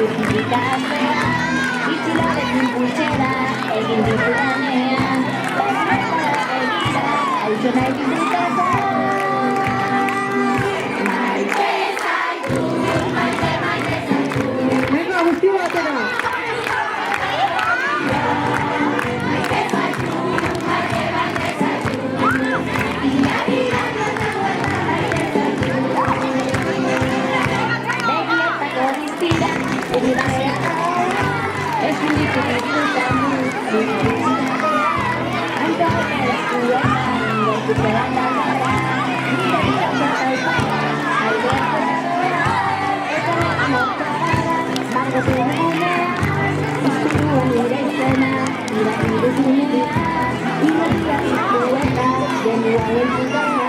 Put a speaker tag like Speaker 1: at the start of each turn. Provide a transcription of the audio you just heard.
Speaker 1: Irudikaztea, itxilorekin pultsera, egin ditudanean, bainetara begira, hauzo nahi ditutako. Maite zaitu, maite zaitu.
Speaker 2: Venga, guzti batera!
Speaker 1: Maite zaitu, maite zaitu. Ia, begietako diztira, egidazea dagoela, ezin ditu egituzamu, hanka eskuetan, gortupean dagoela, nire itxasoa daukara, aireako dagoela, eta motorara, margotu dugunea, izturua nire izena, irakurri duzunea, irudia zitueta, genua entzutara.